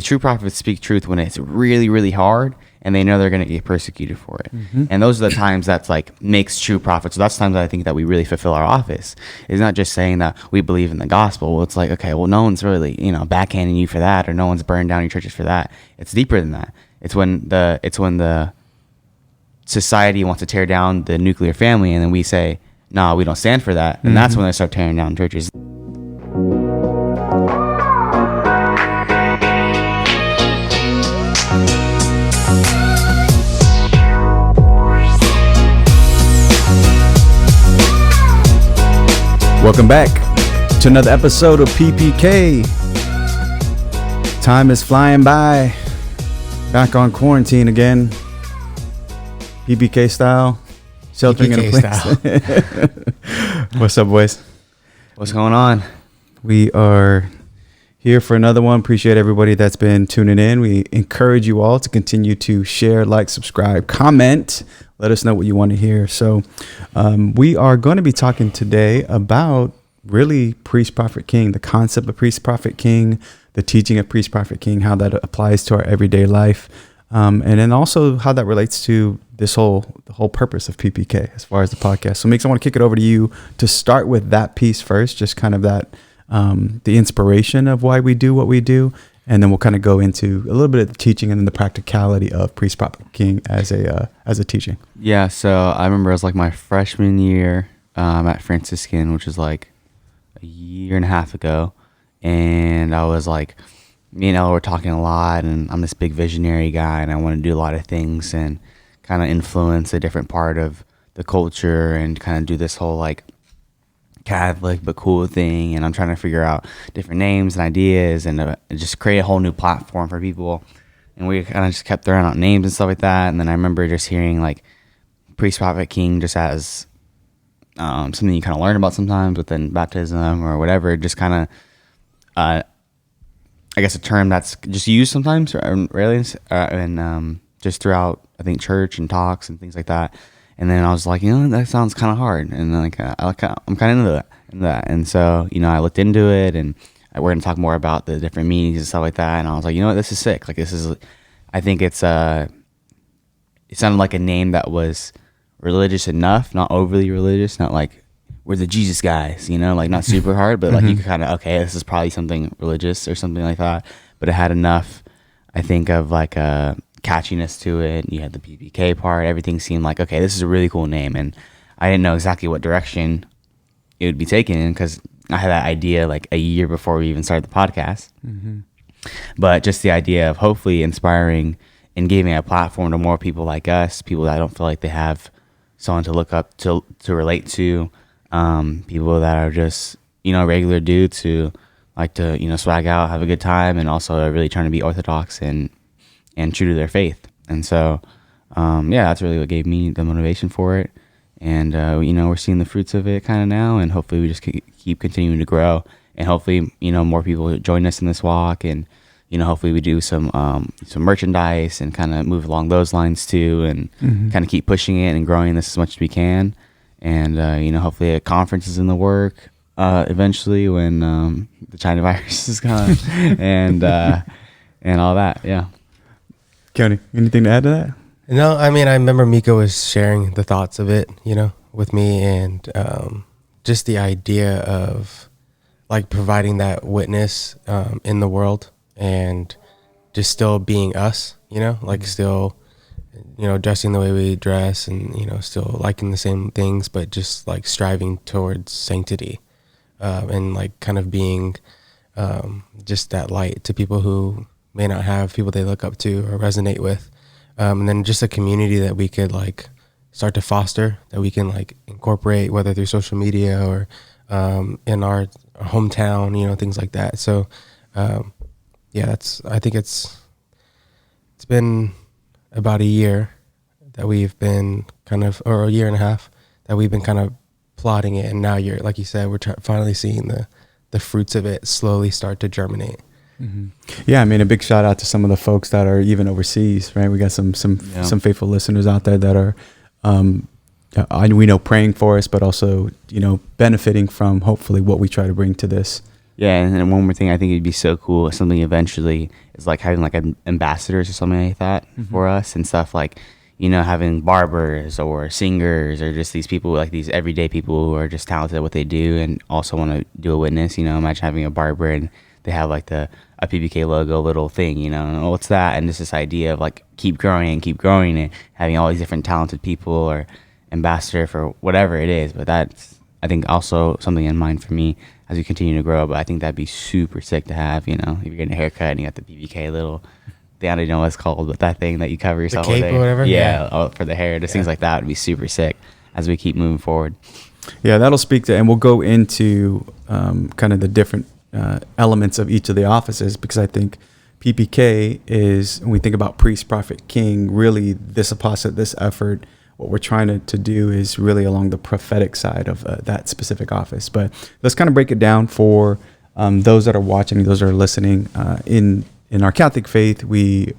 the true prophets speak truth when it's really, really hard and they know they're going to get persecuted for it. And those are the times that's like makes true prophets. So that's times I think that we really fulfill our office. It's not just saying that we believe in the gospel. Well, it's like, okay, well, no one's really, backhanding you for that, or no one's burned down your churches for that. It's deeper than that. It's when the society wants to tear down the nuclear family, and then we say, no, we don't stand for that. And that's when they start tearing down churches. Welcome back to another episode of PPK. Time is flying by. Back on quarantine again. PPK style. Sheltering in place. What's up, boys? What's going on? We are here for another one. Appreciate everybody that's been tuning in. We encourage you all to continue to share, like, subscribe, comment. Let us know what you want to hear. So we are going to be talking today about really priest, prophet, king, the concept of priest, prophet, king, the teaching of priest, prophet, king, how that applies to our everyday life. And then also how that relates to the whole purpose of PPK as far as the podcast. So Meeks, I want to kick it over to you to start with that piece first, just kind of that, the inspiration of why we do what we do. And then we'll kind of go into a little bit of the teaching and then the practicality of priest, prophet, king as a teaching. Yeah, so I remember it was like my freshman year at Franciscan, which was like a year and a half ago. And I was like, me and Ella were talking a lot, and I'm this big visionary guy, and I want to do a lot of things and kind of influence a different part of the culture and kind of do this whole like Catholic but cool thing. And I'm trying to figure out different names and ideas and just create a whole new platform for people. And we kind of just kept throwing out names and stuff like that. And then I remember just hearing like priest, prophet, king just as something you kind of learn about sometimes within baptism or whatever. Just kind of, I guess, a term that's just used sometimes, really, and just throughout, I think, church and talks and things like that. And then I was like, that sounds kind of hard, and like I'm kind of into that. And so, I looked into it, and we're gonna talk more about the different meanings and stuff like that. And I was like, this is sick. Like, this is, I think it sounded like a name that was religious enough, not overly religious, not like we're the Jesus guys, like not super hard, but like you could kind of, okay, this is probably something religious or something like that. But it had enough, I think, of like a catchiness to it. You had the PPK part. Everything seemed like, okay, this is a really cool name. And I didn't know exactly what direction it would be taken because I had that idea like a year before we even started the podcast. But just the idea of hopefully inspiring and giving a platform to more people like us, people that don't feel like they have someone to look up to relate to, people that are just, regular dudes who like to, swag out, have a good time, and also are really trying to be orthodox and true to their faith. And so, that's really what gave me the motivation for it. And, we're seeing the fruits of it kind of now, and hopefully we just keep continuing to grow, and hopefully, more people join us in this walk, and, hopefully we do some merchandise and kind of move along those lines too, and kind of keep pushing it and growing this as much as we can. And, hopefully a conference is in the work, eventually when, the China virus is gone and all that. Yeah. County, anything to add to that? No, I mean, I remember Miko was sharing the thoughts of it, with me, and just the idea of like providing that witness in the world and just still being us, like still, dressing the way we dress and, still liking the same things, but just like striving towards sanctity and like kind of being just that light to people who may not have people they look up to or resonate with. And then just a community that we could like start to foster, that we can like incorporate, whether through social media or in our hometown, things like that. So, I think it's been about a year that we've been kind of, or a year and a half that we've been kind of plotting it. And now like you said, we're finally seeing the fruits of it slowly start to germinate. Yeah, I mean, a big shout out to some of the folks that are even overseas, right? We got some faithful listeners out there that are, we know, praying for us, but also, benefiting from hopefully what we try to bring to this Yeah, and then one more thing I think it'd be so cool, something eventually is like having like ambassadors or something like that for us and stuff like, having barbers or singers or just these people, like these everyday people who are just talented at what they do and also want to do a witness. Imagine having a barber and they have like a PPK logo little thing, and what's that? And just this idea of like keep growing and having all these different talented people or ambassador for whatever it is. But that's, I think, also something in mind for me as we continue to grow. But I think that'd be super sick to have, if you're getting a haircut and you got the PPK little, I don't know what it's called, but that thing that you cover yourself the cape with. Or whatever? Yeah, for the hair. Just things like that would be super sick as we keep moving forward. Yeah, that'll speak to, and we'll go into kind of the different elements of each of the offices, because I think PPK is, when we think about priest, prophet, king, really this apostle, this effort, what we're trying to do is really along the prophetic side of that specific office. But let's kind of break it down for those that are watching, those that are listening. In our Catholic faith, we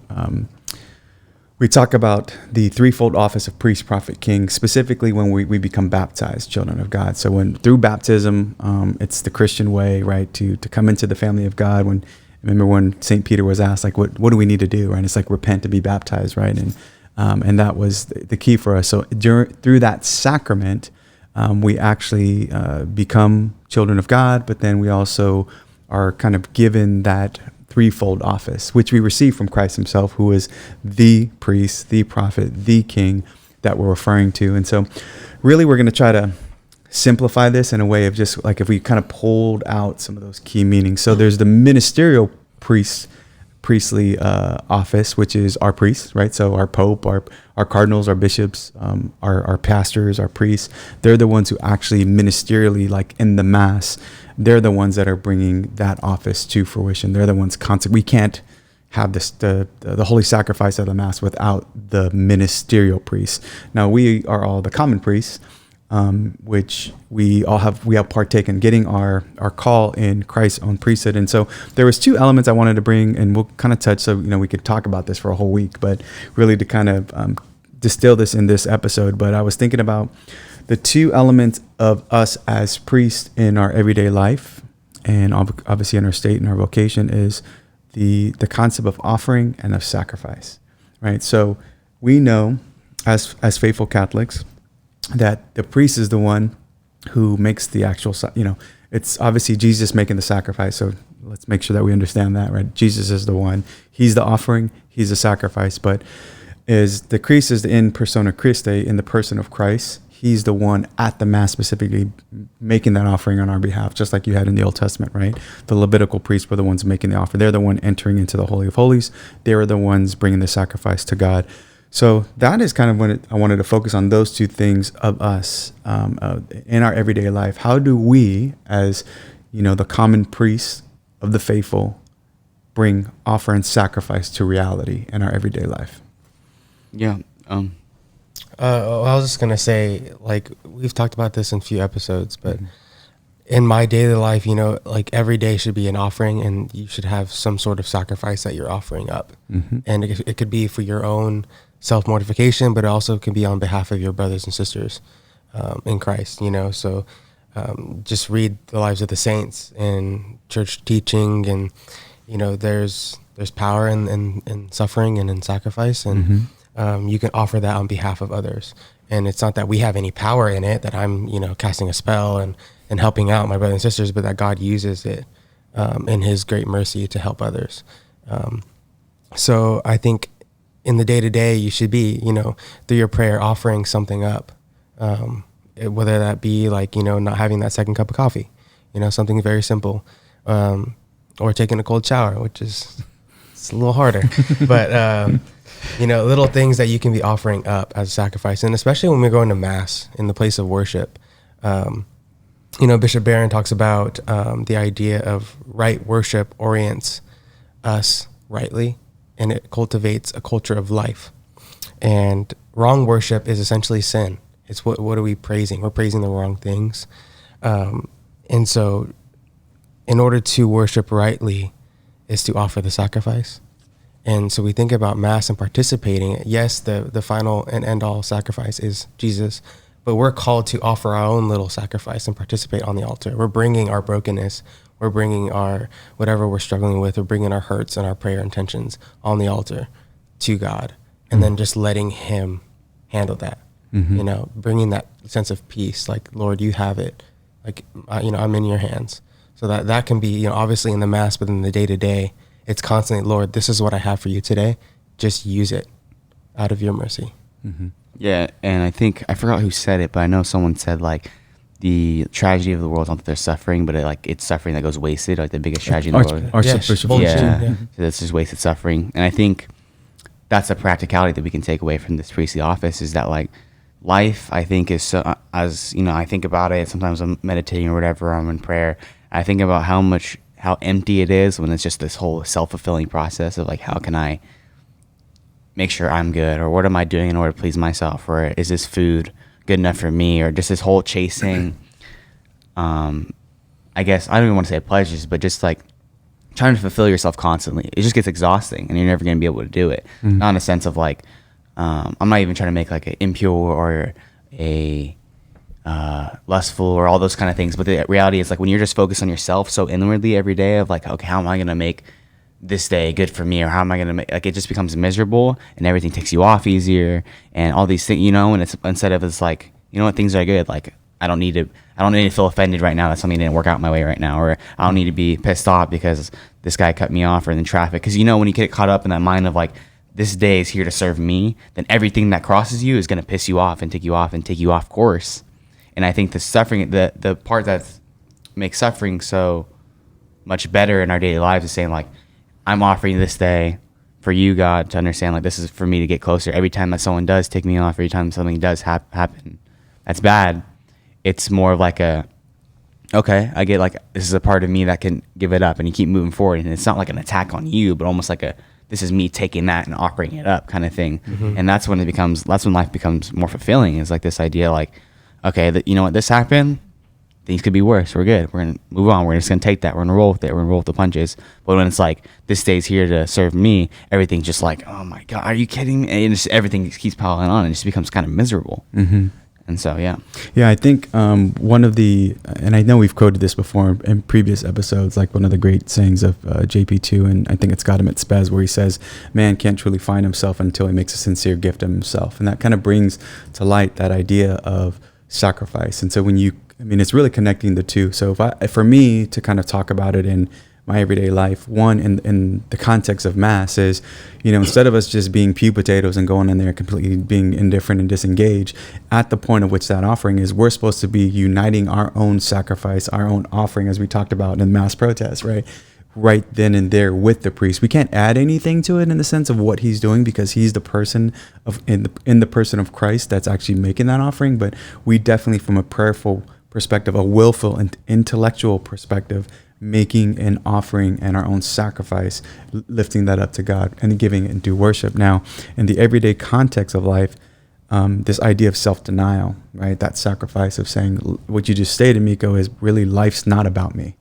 talk about the threefold office of priest, prophet, king, specifically when we become baptized children of God. So when through baptism, it's the Christian way, right, to come into the family of God. Remember when St. Peter was asked, like, what do we need to do, right? It's like repent to be baptized, right? And that was the key for us. So through that sacrament, we actually become children of God, but then we also are kind of given that threefold office, which we receive from Christ himself, who is the priest, the prophet, the king that we're referring to. And so really we're going to try to simplify this in a way of just like if we kind of pulled out some of those key meanings. So there's the ministerial priestly office, which is our priests, right? So our pope, our cardinals, our bishops, our pastors, our priests, they're the ones who actually ministerially, like in the mass, they're the ones that are bringing that office to fruition. They're the ones we can't have the holy sacrifice of the mass without the ministerial priests. Now we are all the common priests, which we have partaken, getting our call in Christ's own priesthood. And so there was two elements I wanted to bring, and we'll kind of touch, so we could talk about this for a whole week, but really to kind of distill this in this episode. But I was thinking about the two elements of us as priests in our everyday life, and obviously in our state and our vocation, is the concept of offering and of sacrifice, right? So we know as faithful Catholics that the priest is the one who makes the actual, it's obviously Jesus making the sacrifice. So let's make sure that we understand that, right? Jesus is the one, he's the offering, he's the sacrifice, but the priest is the in persona Christi, in the person of Christ. He's the one at the mass specifically making that offering on our behalf, just like you had in the Old Testament, right? The Levitical priests were the ones making the offer. They're the one entering into the Holy of Holies. They were the ones bringing the sacrifice to God. So that is kind of when I wanted to focus on those two things of us in our everyday life. How do we, as the common priests of the faithful, bring offer and sacrifice to reality in our everyday life? Yeah. I was just going to say, like, we've talked about this in a few episodes, but in my daily life, like every day should be an offering, and you should have some sort of sacrifice that you're offering up. Mm-hmm. And it could be for your own self-mortification, but it also can be on behalf of your brothers and sisters in Christ, So just read the lives of the saints and church teaching, and, there's power in suffering and in sacrifice, and you can offer that on behalf of others. And it's not that we have any power in it, that I'm, casting a spell and helping out my brothers and sisters, but that God uses it in his great mercy to help others. So I think in the day-to-day, you should be, through your prayer, offering something up, whether that be like, not having that second cup of coffee, something very simple, or taking a cold shower, which is it's a little harder, but little things that you can be offering up as a sacrifice. And especially when we're going to mass in the place of worship, Bishop Barron talks about the idea of right worship orients us rightly, and it cultivates a culture of life. And wrong worship is essentially sin. It's what are we praising? We're praising the wrong things. And so in order to worship rightly is to offer the sacrifice. And so we think about mass and participating. Yes, the final and end all sacrifice is Jesus, but we're called to offer our own little sacrifice and participate on the altar. We're bringing our brokenness. we're bringing our whatever we're struggling with, we're bringing our hurts and our prayer intentions on the altar to God, and then just letting Him handle that. You know, bringing that sense of peace, like, Lord, you have it, like, you know, I'm in your hands. So that can be, you know, obviously in the mass, but in the day to day, it's constantly, Lord, this is what I have for you today. Just use it out of your mercy. Yeah, and I think I forgot who said it, but I know someone said, like, the tragedy of the world is not that they're suffering, but it's suffering that goes wasted. Like, the biggest tragedy in the world. Archbishop. Yeah, so it's just wasted suffering. And I think that's a practicality that we can take away from this priestly office, is that, like, life, I think, is so, as you know, I think about it. Sometimes I'm meditating or whatever, I'm in prayer. I think about how empty it is when it's just this whole self-fulfilling process of, like, how can I make sure I'm good, or what am I doing in order to please myself, or is this food good enough for me, or just this whole chasing. I guess I don't even want to say pleasures, but just like trying to fulfill yourself constantly. It just gets exhausting, and you're never going to be able to do it. Not in a sense of like. I'm not even trying to make like an impure or a lustful or all those kind of things. But the reality is, like, when you're just focused on yourself so inwardly every day of like, okay, how am I going to make this day good for me? Or how am I going to make, like, it just becomes miserable, and everything takes you off easier and all these things, you know, and it's instead of, it's like, you know what, things are good. Like, I don't need to feel offended right now that something didn't work out my way right now, or I don't need to be pissed off because this guy cut me off, or in the traffic. Cause you know, when you get caught up in that mind of like, this day is here to serve me, then everything that crosses you is going to piss you off and take you off course. And I think the suffering, the part that makes suffering so much better in our daily lives is saying, like, I'm offering this day for you, God, to understand, like, this is for me to get closer. Every time that someone does take me off, every time something does happen that's bad, it's more of like okay, I get, like, this is a part of me that can give it up, and you keep moving forward. And it's not like an attack on you, but almost like this is me taking that and offering it up kind of thing. And that's when life becomes more fulfilling, is like this idea, like, okay, that, you know what, this happened, things could be worse, we're good, we're gonna move on, we're just gonna take that, we're gonna roll with it, we're gonna roll with the punches. But when it's like, this day's here to serve me, everything's just like, oh my God, are you kidding me? And just everything just keeps piling on, and it just becomes kind of miserable. And so, yeah, I think one of the, and I know we've quoted this before in previous episodes, like one of the great sayings of JP2, and I think it's got him at Spez, where he says, man can't truly find himself until he makes a sincere gift of himself. And that kind of brings to light that idea of sacrifice. And so it's really connecting the two. So for me to kind of talk about it in my everyday life, one, in the context of Mass, is, you know, instead of us just being pew potatoes and going in there completely being indifferent and disengaged, at the point of which that offering is, we're supposed to be uniting our own sacrifice, our own offering, as we talked about in Mass protest, right then and there with the priest. We can't add anything to it in the sense of what he's doing, because he's the person in the person of Christ that's actually making that offering. But we definitely, from a prayerful perspective, a willful and intellectual perspective, making an offering and our own sacrifice, lifting that up to God and giving it into worship. Now, in the everyday context of life, this idea of self-denial, right? That sacrifice of saying, what you just stated, Miko, is really, life's not about me.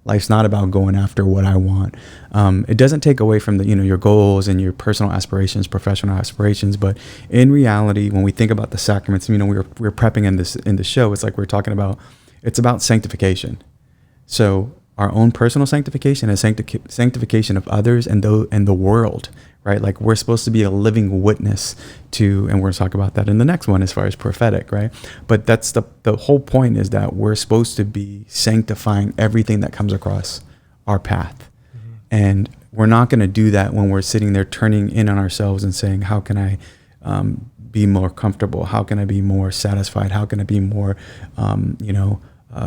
Life's not about going after what I want. It doesn't take away from your goals and your personal aspirations, professional aspirations. But in reality, when we think about the sacraments, we were prepping in the show. It's like we're talking about, it's about sanctification. So our own personal sanctification and sanctification of others and the world, right? Like, we're supposed to be a living witness to, and we're going to talk about that in the next one as far as prophetic, right? But that's the whole point, is that we're supposed to be sanctifying everything that comes across our path. And we're not going to do that when we're sitting there turning in on ourselves and saying, how can I be more comfortable? How can I be more satisfied? How can I be more,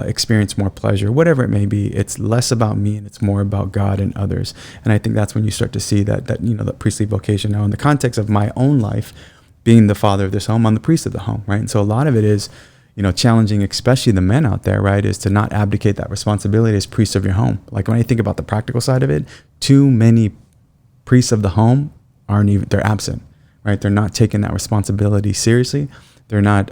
experience more pleasure, whatever it may be? It's less about me and it's more about God and others. And I think that's when you start to see that the priestly vocation. Now, in the context of my own life, being the father of this home, I'm the priest of the home, right? And so a lot of it is, challenging, especially the men out there, right, is to not abdicate that responsibility as priests of your home. Like, when I think about the practical side of it, too many priests of the home they're absent, right? They're not taking that responsibility seriously. They're not,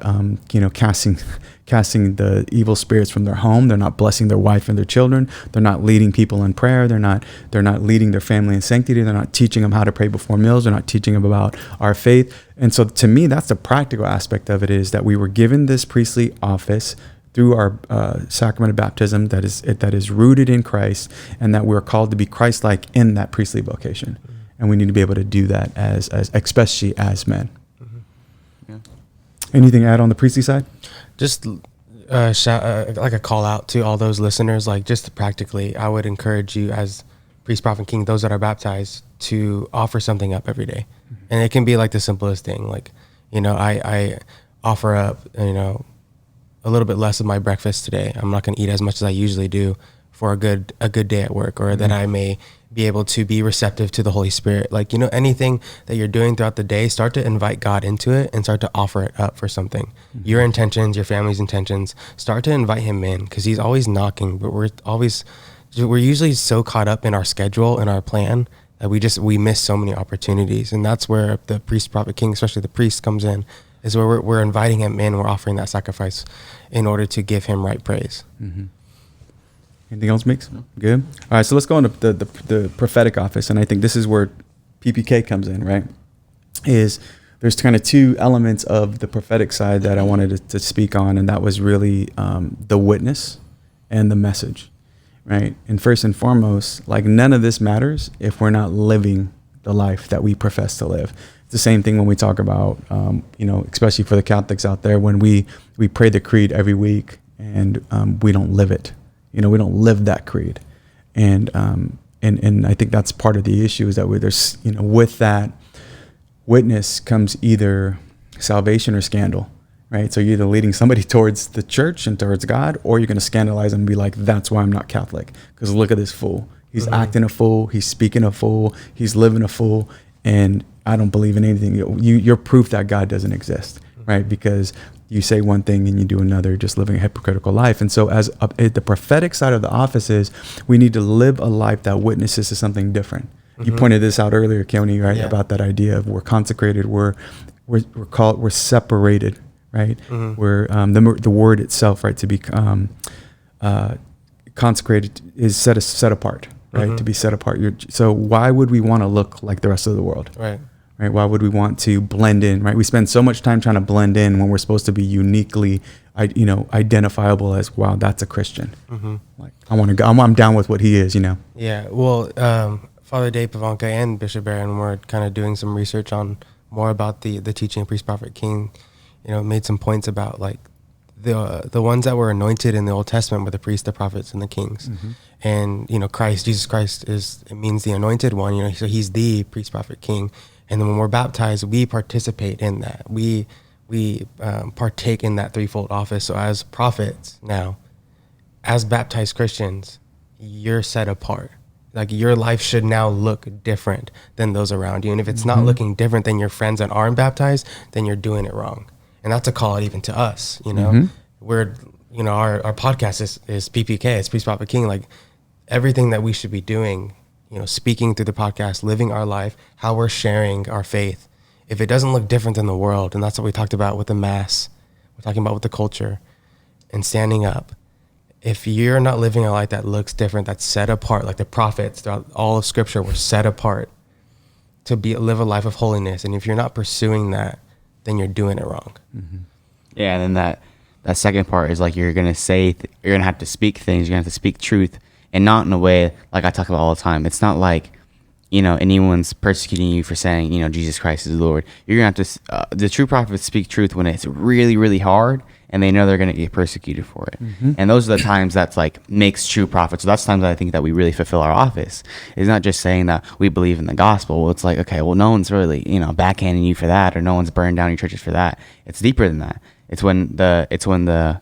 casting the evil spirits from their home. They're not blessing their wife and their children. They're not leading people in prayer. They're not leading their family in sanctity. They're not teaching them how to pray before meals. They're not teaching them about our faith. And so, to me, that's the practical aspect of it, is that we were given this priestly office through our sacrament of baptism that is rooted in Christ, and that we're called to be Christ-like in that priestly vocation. And we need to be able to do that as especially as men. Yeah. Anything to add on the priestly side? Just like a call out to all those listeners, like just practically, I would encourage you as priest, prophet, king, those that are baptized, to offer something up every day. And it can be like the simplest thing. Like, I offer up, a little bit less of my breakfast today. I'm not going to eat as much as I usually do for a good day at work, or that I may be able to be receptive to the Holy Spirit. Like, anything that you're doing throughout the day, start to invite God into it and start to offer it up for something. Your intentions, your family's intentions, start to invite him in, because he's always knocking, but we're usually so caught up in our schedule and our plan that we miss so many opportunities. And that's where the priest, prophet, king, especially the priest, comes in, is where we're inviting him in, we're offering that sacrifice in order to give him right praise. Anything else, Mix? Good. All right, so let's go into the prophetic office, and I think this is where PPK comes in, right? There's kind of two elements of the prophetic side that I wanted to speak on, and that was really the witness and the message, right? And first and foremost, like, none of this matters if we're not living the life that we profess to live. It's the same thing when we talk about, especially for the Catholics out there, when we pray the creed every week and we don't live it. We don't live that creed. And I think that's part of the issue, is that there's, with that witness comes either salvation or scandal, right? So you're either leading somebody towards the church and towards God, or you're going to scandalize them and be like, that's why I'm not Catholic, because look at this fool. He's acting a fool. He's speaking a fool. He's living a fool. And I don't believe in anything. You're proof that God doesn't exist, right? Because you say one thing and you do another, just living a hypocritical life. And so the prophetic side of the office is, we need to live a life that witnesses to something different. You pointed this out earlier, Keone, right? Yeah. About that idea of we're consecrated, we're separated, right? We're the word itself, right? To be consecrated is set apart, right? To be set apart. So why would we want to look like the rest of the world? Right? Why would we want to blend in, right? We spend so much time trying to blend in when we're supposed to be uniquely, identifiable as, wow, that's a Christian. Like, I want to go, I'm down with what he is, Yeah. Well, Father Dave Pavanka and Bishop Barron were kind of doing some research on more about the teaching of priest, prophet, king, made some points about, like, the ones that were anointed in the Old Testament were the priests, the prophets, and the kings. And, Jesus Christ it means the anointed one, so he's the priest, prophet, king. And then when we're baptized, we participate in that. We partake in that threefold office. So as prophets now, as baptized Christians, you're set apart. Like, your life should now look different than those around you. And if it's not looking different than your friends that aren't baptized, then you're doing it wrong. And that's a call even to us, We're, our podcast is PPK, it's Priest, Prophet, King. Like, everything that we should be doing, speaking through the podcast, living our life, how we're sharing our faith. If it doesn't look different than the world, and that's what we talked about with the mass, we're talking about with the culture and standing up. If you're not living a life that looks different, that's set apart, like the prophets throughout all of Scripture were set apart to live a life of holiness. And if you're not pursuing that, then you're doing it wrong. Yeah, and then that second part is, like, you're going to you're going to have to speak things, you're going to have to speak truth, and not in a way like I talk about all the time. It's not like, anyone's persecuting you for saying, Jesus Christ is the Lord. You're going to have to, the true prophets speak truth when it's really, really hard, and they know they're going to get persecuted for it. And those are the times that's, like, makes true prophets. So that's times I think that we really fulfill our office. It's not just saying that we believe in the gospel. Well, it's like, okay, well, no one's really, backhanding you for that, or no one's burned down your churches for that. It's deeper than that. It's when the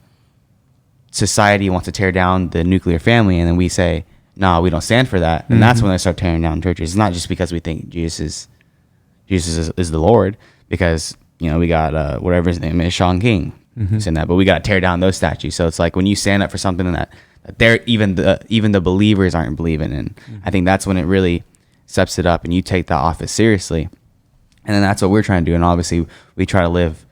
society wants to tear down the nuclear family, and then we say, no, we don't stand for that. And that's when they start tearing down churches. It's not just because we think Jesus is the Lord, because, we got whatever his name is, Sean King, saying that, but we got to tear down those statues. So it's like, when you stand up for something that they're even the believers aren't believing in, I think that's when it really steps it up, and you take that office seriously. And then that's what we're trying to do. And obviously we try to live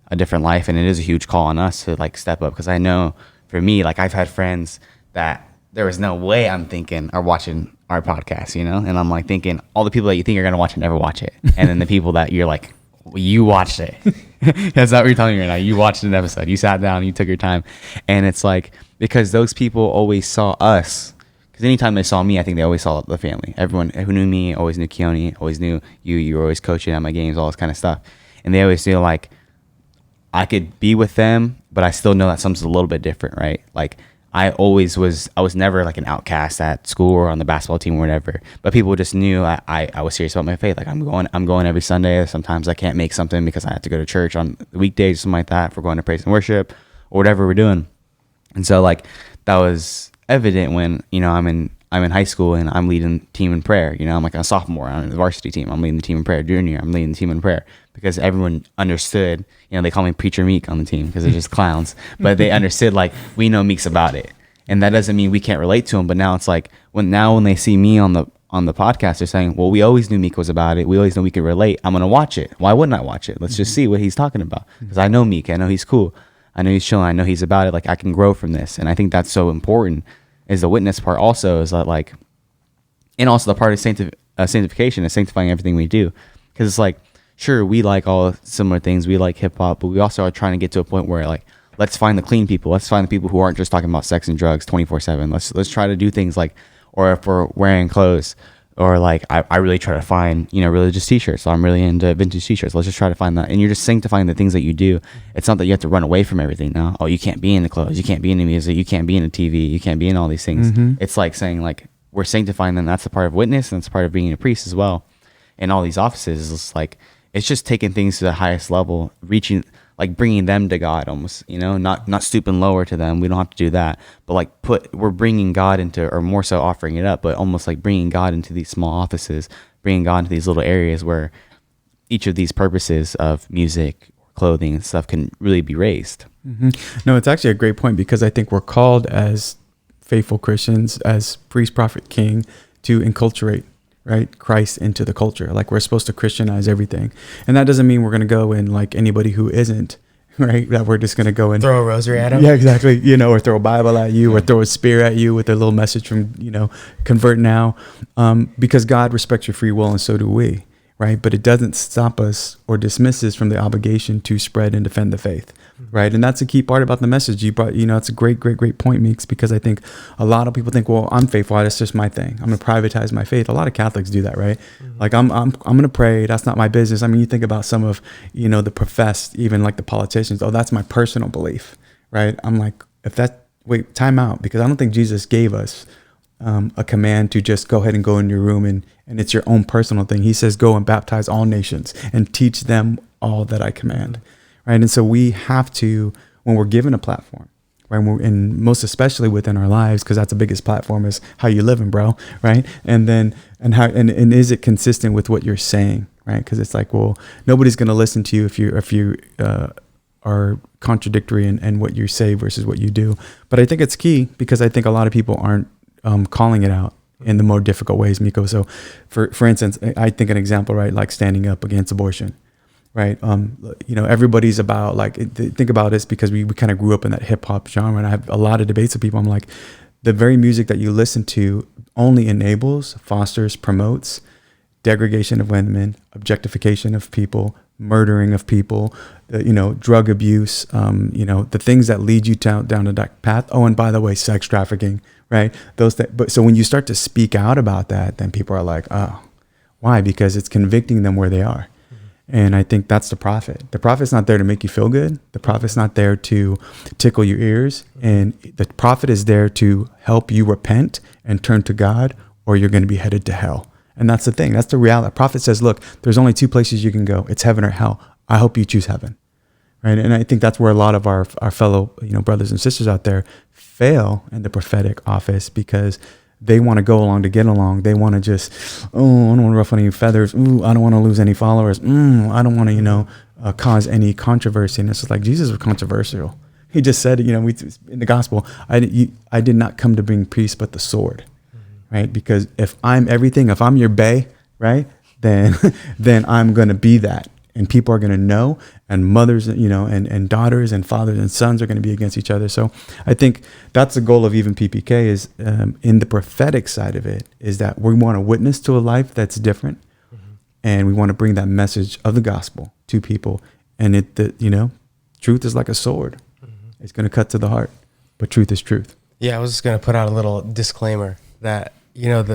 a different life, and it is a huge call on us to, like, step up. Because I know for me, like, I've had friends that there was no way I'm thinking are watching our podcast, and I'm, like, thinking all the people that you think are going to watch it never watch it. And then the people that you're like, you watched it. That's not what you're telling me right now. You watched an episode. You sat down. You took your time, and it's like because those people always saw us. Because anytime they saw me, I think they always saw the family. Everyone who knew me always knew Keone, always knew you. You were always coaching at my games, all this kind of stuff, and they always feel like I could be with them, but I still know that something's a little bit different, right? Like I was never like an outcast at school or on the basketball team or whatever, but people just knew I was serious about my faith. Like I'm going every Sunday. Sometimes I can't make something because I have to go to church on the weekdays, something like that, if we're going to praise and worship or whatever we're doing. And so like that was evident when, I'm in high school and I'm leading team in prayer. I'm like a sophomore on the varsity team. I'm leading the team in prayer. Junior, I'm leading the team in prayer because everyone understood. They call me Preacher Meek on the team because they're just clowns. But they understood like we know Meek's about it, and that doesn't mean we can't relate to him. But now it's like when they see me on the podcast, they're saying, well, we always knew Meek was about it. We always knew we could relate. I'm gonna watch it. Why wouldn't I watch it? Let's just see what he's talking about because I know Meek. I know he's cool. I know he's chilling. I know he's about it. Like I can grow from this, and I think that's so important. Is the witness part also is that like, and also the part of sanctification is sanctifying everything we do, because it's like sure we like all similar things, we like hip hop, but we also are trying to get to a point where like let's find the clean people, let's find the people who aren't just talking about sex and drugs 24/7. Let's try to do things like, or if we're wearing clothes, or like I really try to find religious t-shirts, so I'm really into vintage t-shirts. Let's just try to find that, and you're just sanctifying the things that you do. It's not that you have to run away from everything now. Oh, you can't be in the clothes, you can't be in the music, you can't be in the TV, you can't be in all these things. It's like saying like we're sanctifying them. That's a part of witness, and that's part of being a priest as well. And all these offices is like it's just taking things to the highest level, reaching like bringing them to God almost, not stooping lower to them. We don't have to do that, but like we're bringing God into, or more so offering it up, but almost like bringing God into these small offices, bringing God into these little areas where each of these purposes of music, clothing and stuff can really be raised. No, it's actually a great point, because I think we're called as faithful Christians, as priest, prophet, king, to enculturate, right, Christ into the culture. Like we're supposed to Christianize everything, and that doesn't mean we're going to go and like anybody who isn't, right, that we're just going to go and throw a rosary at him. Yeah, exactly. Or throw a Bible at you, or throw a spear at you with a little message from convert now, because God respects your free will, and so do we, right? But it doesn't stop us or dismiss us from the obligation to spread and defend the faith. Right. And that's a key part about the message you brought. It's a great point, Meeks, because I think a lot of people think, well, I'm faithful. That's just my thing. I'm going to privatize my faith. A lot of Catholics do that, right? Like I'm going to pray. That's not my business. I mean, you think about some of, the professed, even like the politicians. Oh, that's my personal belief. Right. I'm like, wait, time out, because I don't think Jesus gave us a command to just go ahead and go in your room and it's your own personal thing. He says, go and baptize all nations and teach them all that I command. Right. And so we have to, when we're given a platform, right, and most especially within our lives, because that's the biggest platform, is how you living, bro. Right. And then, and is it consistent with what you're saying? Right. Because it's like, well, nobody's going to listen to you if you are contradictory in what you say versus what you do. But I think it's key, because I think a lot of people aren't calling it out in the more difficult ways, Miko. So for instance, I think an example, right, like standing up against abortion. Right. Everybody's about like, think about this, because we kind of grew up in that hip hop genre, and I have a lot of debates with people. I'm like, the very music that you listen to only enables, fosters, promotes degradation of women, objectification of people, murdering of people, drug abuse, the things that lead you down a dark path. Oh, and by the way, sex trafficking, right? Those things. But so when you start to speak out about that, then people are like, oh, why? Because it's convicting them where they are. And I think that's the prophet. The prophet's not there to make you feel good. The prophet's not there to tickle your ears. And the prophet is there to help you repent and turn to God, or you're going to be headed to hell. And that's the thing. That's the reality. The prophet says, look, there's only two places you can go. It's heaven or hell. I hope you choose heaven. Right. And I think that's where a lot of our fellow, brothers and sisters out there fail in the prophetic office, because they want to go along to get along. They want to just, I don't want to ruffle any feathers. Ooh, I don't want to lose any followers. I don't want to, cause any controversy. And it's just like, Jesus was controversial. He just said, in the gospel, I did not come to bring peace, but the sword, right? Because if I'm everything, if I'm your bae, right, then I'm going to be that. And people are going to know, and mothers, and daughters and fathers and sons are going to be against each other. So I think that's the goal of even PPK, is in the prophetic side of it, is that we want to witness to a life that's different. and we want to bring that message of the gospel to people. And truth is like a sword. Mm-hmm. It's going to cut to the heart, but truth is truth. Yeah, I was just going to put out a little disclaimer that,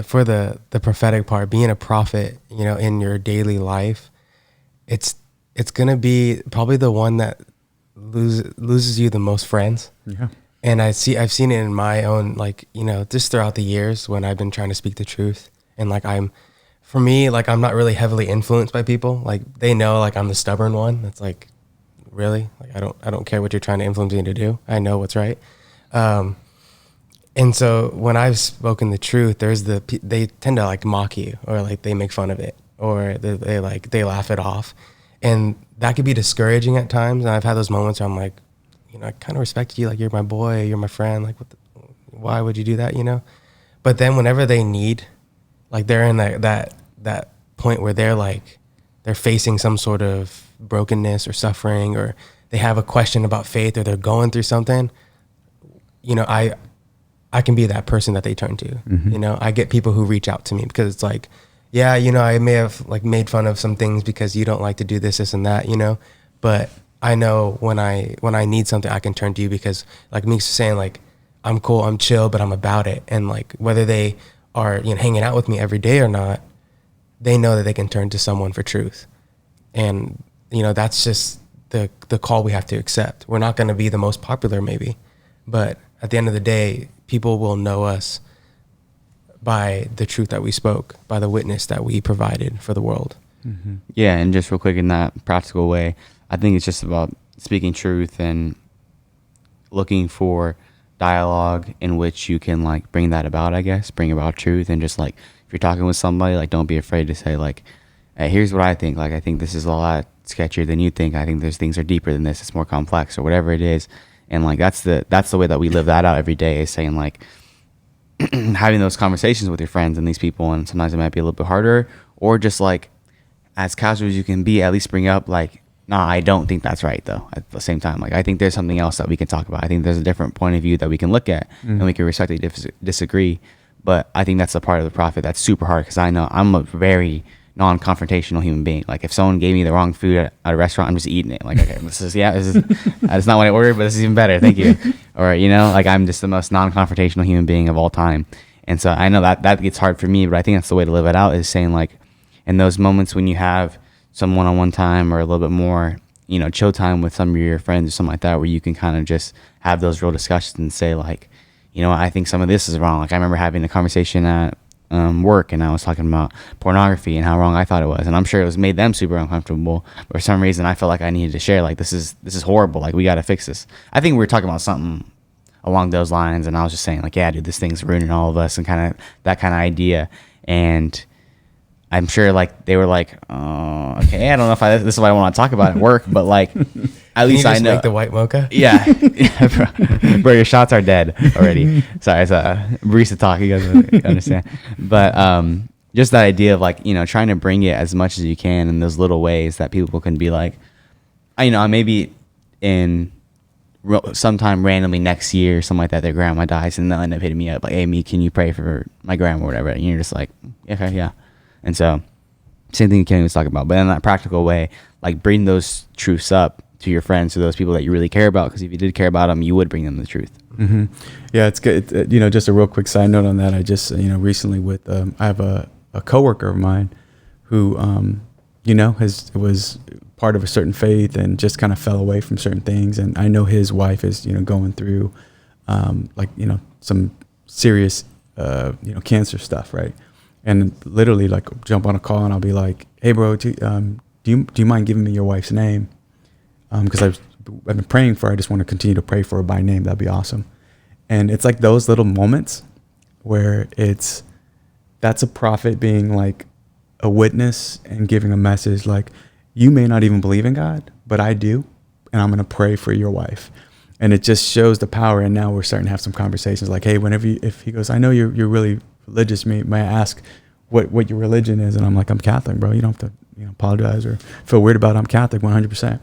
for the prophetic part, being a prophet, in your daily life, it's going to be probably the one that loses you the most friends. Yeah. And I've seen it in my own, just throughout the years when I've been trying to speak the truth. And I'm not really heavily influenced by people. Like, they know, I'm the stubborn one. It's like, really? I don't care what you're trying to influence me to do. I know what's right. And so when I've spoken the truth, they tend to mock you, or they make fun of it, or they laugh it off. And that could be discouraging at times. And I've had those moments where I'm like, I kind of respect you. You're my boy, you're my friend. Why would you do that? But then whenever they need, they're in that point where they're facing some sort of brokenness or suffering, or they have a question about faith, or they're going through something, I can be that person that they turn to. Mm-hmm. I get people who reach out to me because it's I may have made fun of some things because you don't like to do this and that, but I know when I need something, I can turn to you, because me saying I'm cool, I'm chill, but I'm about it. And whether they are hanging out with me every day or not, they know that they can turn to someone for truth. And that's just the call we have to accept. We're not going to be the most popular maybe, but at the end of the day, people will know us by the truth that we spoke, by the witness that we provided for the world. Mm-hmm. Yeah, and just real quick, in that practical way, I think it's just about speaking truth and looking for dialogue in which you can bring that about, I guess, bring about truth. And just if you're talking with somebody, don't be afraid to say hey, here's what I think. I think this is a lot sketchier than you think. I think there's things are deeper than this. It's more complex, or whatever it is. And that's the way that we live that out every day, is saying having those conversations with your friends and these people. And sometimes it might be a little bit harder, or just as casual as you can be, at least bring up nah, I don't think that's right, though. At the same time, I think there's something else that we can talk about. I think there's a different point of view that we can look at, and we can respectfully disagree. But I think that's the part of the prophet that's super hard, because I know I'm a very non-confrontational human being. If someone gave me the wrong food at a restaurant, I'm just eating it. Okay, this is that's not what I ordered, but this is even better. Thank you. Or I'm just the most non-confrontational human being of all time. And so I know that gets hard for me, but I think that's the way to live it out, is saying in those moments when you have some one-on-one time, or a little bit more, chill time with some of your friends or something like that, where you can kind of just have those real discussions and say I think some of this is wrong. I remember having a conversation at work, and I was talking about pornography and how wrong I thought it was, and I'm sure it was made them super uncomfortable. But for some reason, I felt like I needed to share this is horrible. We got to fix this. I think we were talking about something along those lines, and I was just saying yeah, dude, this thing's ruining all of us, and kind of that kind of idea. And I'm sure they were oh, okay, I don't know if this is what I want to talk about at work, but at least I know. Make the white mocha. Yeah, bro, your shots are dead already. Sorry, it's a barista talk. You guys understand, but just that idea of trying to bring it as much as you can in those little ways that people can be maybe in sometime randomly next year, something like that, their grandma dies, and they'll end up hitting me up hey, me, can you pray for my grandma or whatever? And you're just okay, yeah. And so, same thing Kenny was talking about, but in that practical way, bring those truths up to your friends, to those people that you really care about, because if you did care about them, you would bring them the truth. Mm-hmm. Yeah, it's good. Just a real quick side note on that. I just, recently with, I have a coworker of mine who, was part of a certain faith and just kind of fell away from certain things. And I know his wife is, going through, some serious, cancer stuff, right? And literally jump on a call, and I'll be hey bro, do you mind giving me your wife's name? Because I've been praying for her. I just want to continue to pray for her by name. That'd be awesome. And it's those little moments where that's a prophet being a witness and giving a message. You may not even believe in God, but I do. And I'm going to pray for your wife. And it just shows the power. And now we're starting to have some conversations hey, if he goes, I know you're really religious, may I ask what your religion is? And I'm I'm Catholic, bro. You don't have to apologize or feel weird about it. I'm Catholic 100%.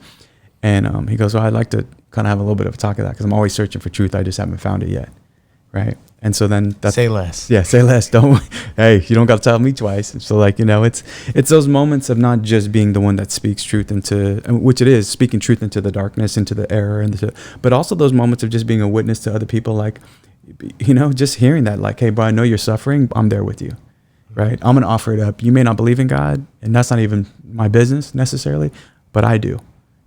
And he goes, well, I'd like to kind of have a little bit of a talk of that, because I'm always searching for truth. I just haven't found it yet, right? And so then that's, Say less. yeah, say less. Don't, hey, you don't got to tell me twice. So like, it's those moments of not just being the one that speaks truth into, which it is, speaking truth into the darkness, into the error, but also those moments of just being a witness to other people. Like, just hearing that, like, hey, bro, I know you're suffering. I'm there with you, right? I'm going to offer it up. You may not believe in God, and that's not even my business necessarily, but I do.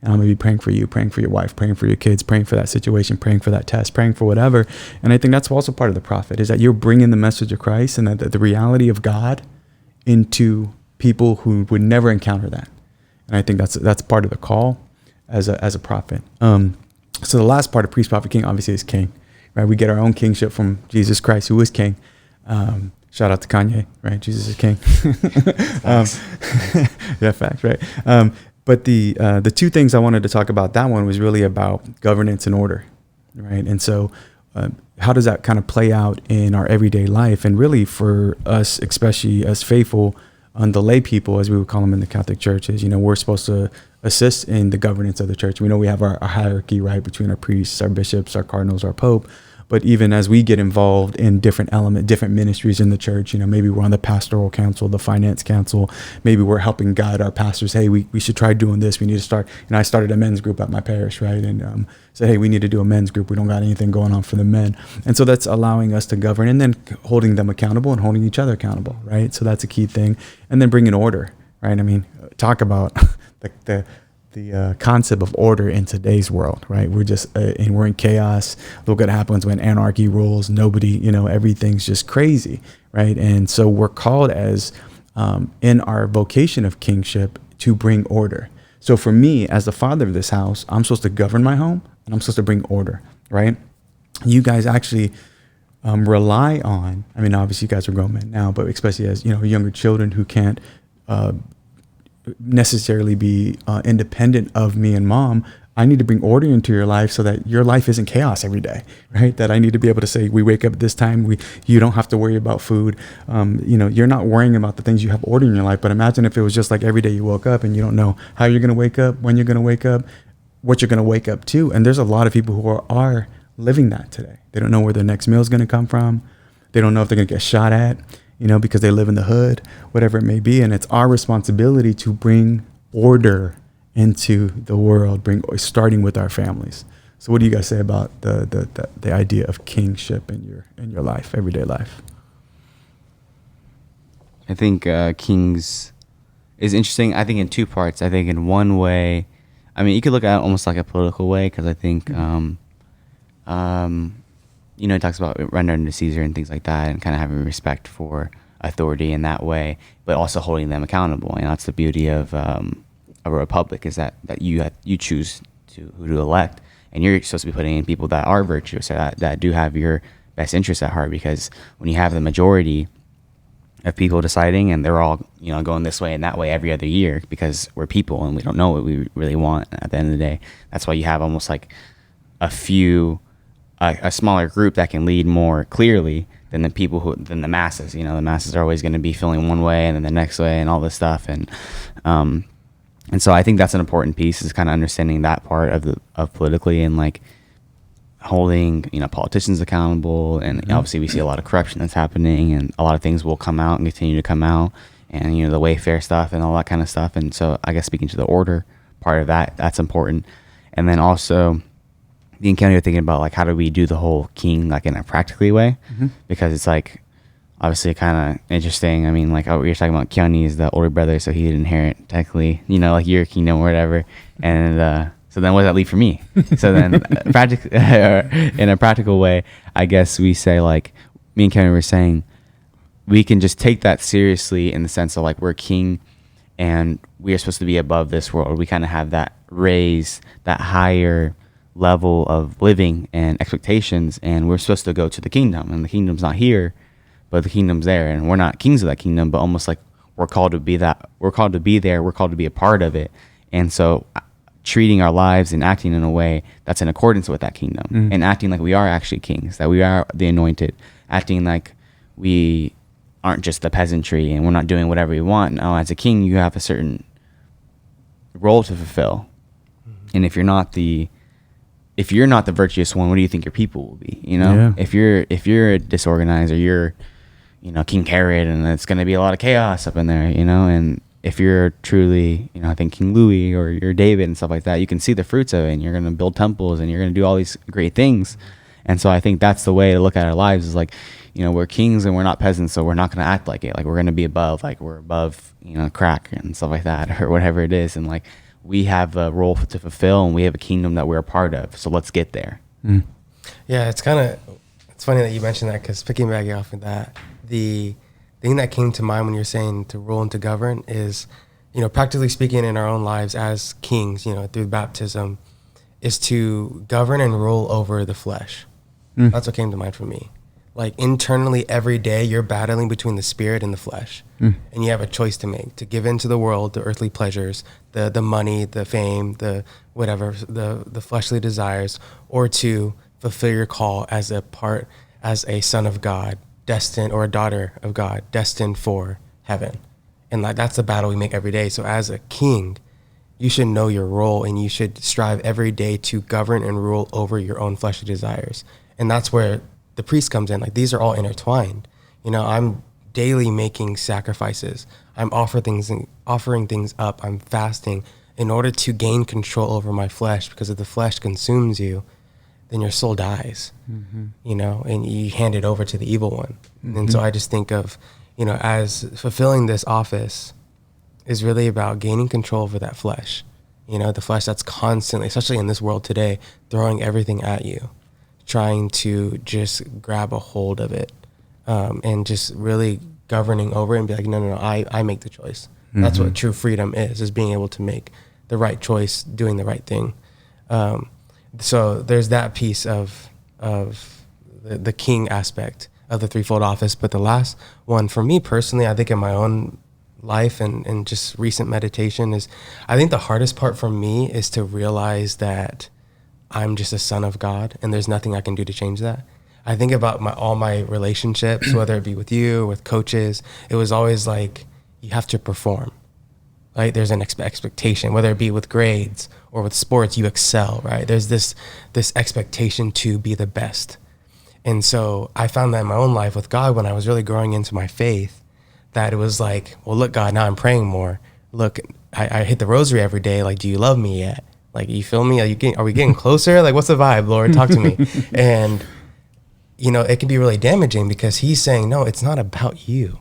And I'm going to be praying for you, praying for your wife, praying for your kids, praying for that situation, praying for that test, praying for whatever. And I think that's also part of the prophet, is that you're bringing the message of Christ and the reality of God into people who would never encounter that. And I think that's part of the call as a prophet. So the last part of priest, prophet, king, obviously is king, right? We get our own kingship from Jesus Christ, who is king. Shout out to Kanye, right? Jesus is king. Yeah, fact, right? But the two things I wanted to talk about, that one was really about governance and order, right? And so how does that kind of play out in our everyday life? And really for us, especially as faithful, the lay people, as we would call them in the Catholic churches, we're supposed to assist in the governance of the church. We know we have our hierarchy, right, between our priests, our bishops, our cardinals, our pope. But even as we get involved in different ministries in the church, maybe we're on the pastoral council, the finance council, maybe we're helping guide our pastors. Hey, we should try doing this. We need to start. I started a men's group at my parish, right? And said, hey, we need to do a men's group. We don't got anything going on for the men. And so that's allowing us to govern and then holding them accountable and holding each other accountable, right? So that's a key thing. And then bringing order, right? I mean, talk about the concept of order in today's world, right? We're just and we're in chaos. Look what happens when anarchy rules. Nobody, everything's just crazy, right? And so we're called as in our vocation of kingship to bring order. So for me, as the father of this house, I'm supposed to govern my home and I'm supposed to bring order, right? You guys actually rely on. I mean, obviously, you guys are grown men now, but especially as younger children who can't necessarily be independent of me and mom, I need to bring order into your life so that your life isn't chaos every day, right? That I need to be able to say, we wake up at this time, you don't have to worry about food. You're not worrying about the things, you have order in your life. But imagine if it was just like every day you woke up and you don't know how you're going to wake up, when you're going to wake up, what you're going to wake up to. And there's a lot of people who are living that today. They don't know where their next meal is going to come from. They don't know if they're going to get shot at, because they live in the hood, whatever it may be. And it's our responsibility to bring order into the world, starting with our families. So what do you guys say about the idea of kingship in your life, everyday life? I think kings is interesting. I think in two parts. I think in one way, I mean, you could look at it almost like a political way, because I think, it talks about rendering to Caesar and things like that, and kind of having respect for authority in that way, but also holding them accountable. And that's the beauty of a republic, is that you choose who to elect, and you're supposed to be putting in people that are virtuous, or that do have your best interests at heart. Because when you have the majority of people deciding, and they're all going this way and that way every other year, because we're people and we don't know what we really want at the end of the day. That's why you have almost like a smaller group that can lead more clearly than the masses. The masses are always going to be feeling one way and then the next way and all this stuff. And so I think that's an important piece, is kind of understanding that part of politically, and like holding politicians accountable. And obviously we see a lot of corruption that's happening, and a lot of things will come out and continue to come out, and the Wayfair stuff and all that kind of stuff. And so I guess speaking to the order part of that's important. And then also the encounter, you're thinking about like, how do we do the whole king like in a practically way? Mm-hmm. Because it's like obviously kind of interesting. I mean, like, you're talking about Keone is the older brother, so he'd inherit technically, like your kingdom or whatever. And so then what does that leave for me? So then in a practical way, I guess we say, like me and Keone were saying, we can just take that seriously in the sense of like, we're king and we are supposed to be above this world. We kind of have that raise, that higher level of living and expectations, and we're supposed to go to the kingdom, and the kingdom's not here, but the kingdom's there, and we're not kings of that kingdom, but almost like we're called to be that. We're called to be there. We're called to be a part of it. And so treating our lives and acting in a way that's in accordance with that kingdom, and acting like we are actually kings, that we are the anointed, acting like we aren't just the peasantry and we're not doing whatever we want. No, as a king, you have a certain role to fulfill. And if you're not the if you're not the virtuous one, what do you think your people will be? You know, if you're disorganized, or you're, you know, King Herod, and it's going to be a lot of chaos up in there, you know. And if you're truly, you know, I think King Louis, or you're David and stuff like that, you can see the fruits of it, and you're going to build temples, and you're going to do all these great things. And so I think that's the way to look at our lives, is like, you know, we're kings and we're not peasants, so we're not going to act like it. Like, we're going to be above, like we're above, you know, crack and stuff like that, or whatever it is. And like, we have a role to fulfill, and we have a kingdom that we're a part of. So let's get there. Yeah, it's funny that you mentioned that, because piggybacking off of that, the thing that came to mind when you're saying to rule and to govern is, you know, practically speaking, in our own lives as kings, you know, through baptism, is to govern and rule over the flesh. That's what came to mind for me. Like, internally, every day, you're battling between the spirit and the flesh. And you have a choice to make, to give into the world, the earthly pleasures, the money, the fame, the whatever, the fleshly desires, or to fulfill your call as a son of God, destined, or a daughter of God, destined for heaven. And like, that's the battle we make every day. So as a king, you should know your role, and you should strive every day to govern and rule over your own fleshly desires. And that's where the priest comes in. Like, these are all intertwined. You know, I'm daily making sacrifices. I'm offering things up. I'm fasting in order to gain control over my flesh, because if the flesh consumes you, then your soul dies, you know, and you hand it over to the evil one. And so I just think of, you know, as fulfilling this office is really about gaining control over that flesh. You know, the flesh that's constantly, especially in this world today, throwing everything at you, trying to just grab a hold of it, and just really governing over it and be like, no, I make the choice. That's what true freedom is being able to make the right choice, doing the right thing. So there's that piece of the king aspect of the threefold office. But the last one for me personally, I think in my own life and just recent meditation, is I think the hardest part for me is to realize that I'm just a son of God, and there's nothing I can do to change that. I think about all my relationships, whether it be with you or with coaches, it was always like, you have to perform, right? There's an expectation, whether it be with grades or with sports, you excel, right? There's this expectation to be the best. And so I found that in my own life with God, when I was really growing into my faith, that it was like, well, look, God, now I'm praying more. Look, I hit the rosary every day. Like, do you love me yet? Like, you feel me? Are we getting closer? Like, what's the vibe, Lord? Talk to me. And, you know, it can be really damaging, because he's saying, no, it's not about you.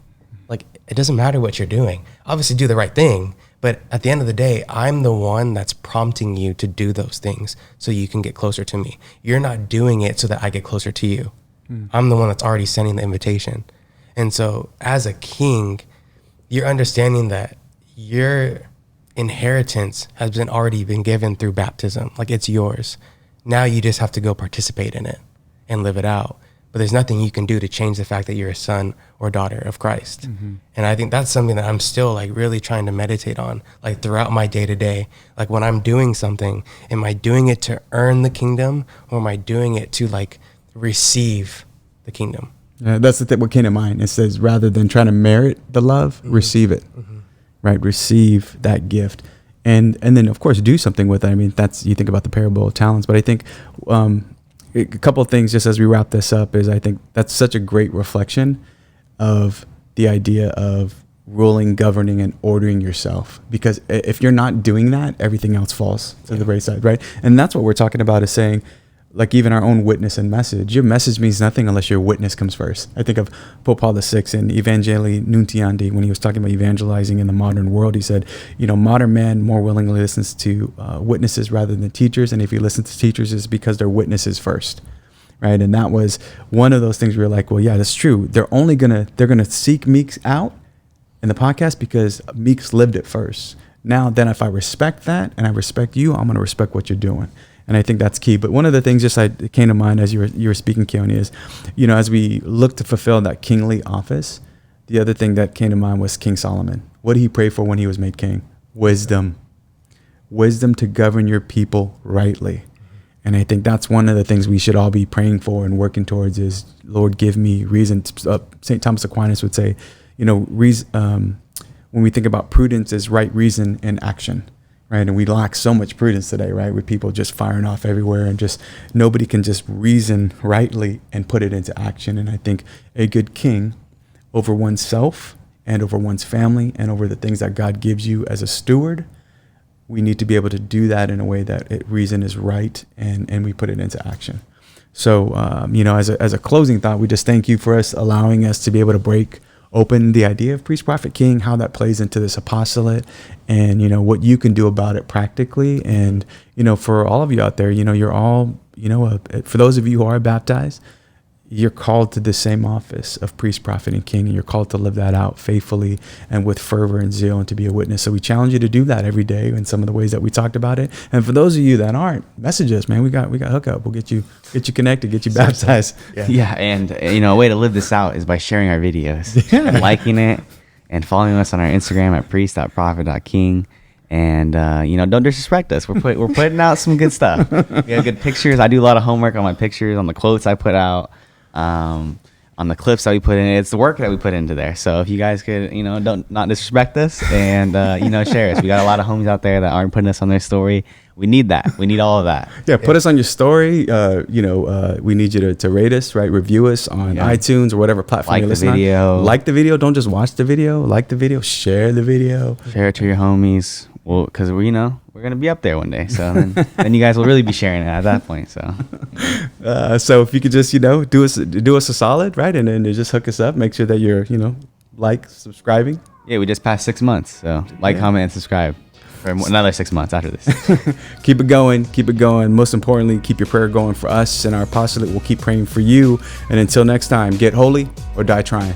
Like, it doesn't matter what you're doing. Obviously do the right thing. But at the end of the day, I'm the one that's prompting you to do those things so you can get closer to me. You're not doing it so that I get closer to you. I'm the one that's already sending the invitation. And so as a king, you're understanding that your inheritance has already been given through baptism. Like, it's yours. Now you just have to go participate in it and live it out. But there's nothing you can do to change the fact that you're a son or daughter of Christ. And I think that's something that I'm still like really trying to meditate on, like throughout my day to day. Like, when I'm doing something, am I doing it to earn the kingdom, or am I doing it to like receive the kingdom? That's what came to mind. It says, rather than trying to merit the love, receive it. Right? Receive that gift. And then, of course, do something with it. I mean, you think about the parable of talents, but I think a couple of things just as we wrap this up is, I think that's such a great reflection of the idea of ruling, governing, and ordering yourself. Because if you're not doing that, everything else falls to the wayside, right? And that's what we're talking about, is saying, like, even our own witness and message. Your message means nothing unless your witness comes first. I think of Pope Paul VI in Evangelii Nuntiandi, when he was talking about evangelizing in the modern world. He said, you know, modern man more willingly listens to witnesses rather than teachers. And if he listens to teachers, it's because they're witnesses first, right? And that was one of those things where you're like, well, yeah, that's true. They're gonna seek Meeks out in the podcast because Meeks lived it first. Now, then if I respect that and I respect you, I'm gonna respect what you're doing. And I think that's key. But one of the things that came to mind as you were speaking, Keone, is, you know, as we look to fulfill that kingly office, the other thing that came to mind was King Solomon. What did he pray for when he was made king? Wisdom. Wisdom to govern your people rightly. And I think that's one of the things we should all be praying for and working towards is, Lord, give me reason. St. Thomas Aquinas would say, you know, when we think about prudence is right reason and action. right? And we lack so much prudence today, right? With people just firing off everywhere and just nobody can just reason rightly and put it into action. And I think a good king over oneself and over one's family and over the things that God gives you as a steward, we need to be able to do that in a way that reason is right and we put it into action. So, as a closing thought, we just thank you for us allowing us to be able to break open the idea of priest, prophet, king, how that plays into this apostolate and, what you can do about it practically. And, for all of you out there, you're all, for those of you who are baptized, you're called to the same office of priest, prophet, and king, and you're called to live that out faithfully and with fervor and zeal and to be a witness. So we challenge you to do that every day in some of the ways that we talked about it. And for those of you that aren't, message us, man. We got hookup. We'll get you connected, get you baptized. Yeah, and a way to live this out is by sharing our videos, and liking it, and following us on our Instagram at priest.prophet.king. And don't disrespect us. We're putting out some good stuff. We have good pictures. I do a lot of homework on my pictures, on the quotes I put out. On the clips that we put in, it's the work that we put into there. So if you guys could, don't not disrespect us and share us. We got a lot of homies out there that aren't putting us on their story. We need that. We need all of that. Yeah, put us on your story. We need you to rate us, right? Review us on iTunes or whatever platform you're listening on. Like the video. Don't just watch the video. Like the video. Share the video. Share it to your homies. Well, because we're gonna be up there one day, so then you guys will really be sharing it at that point. So, so if you could just do us a solid, right, and then just hook us up. Make sure that you're subscribing. Yeah, we just passed 6 months, so comment, and subscribe for another 6 months after this. Keep it going. Keep it going. Most importantly, keep your prayer going for us and our apostolate. We'll keep praying for you. And until next time, get holy or die trying.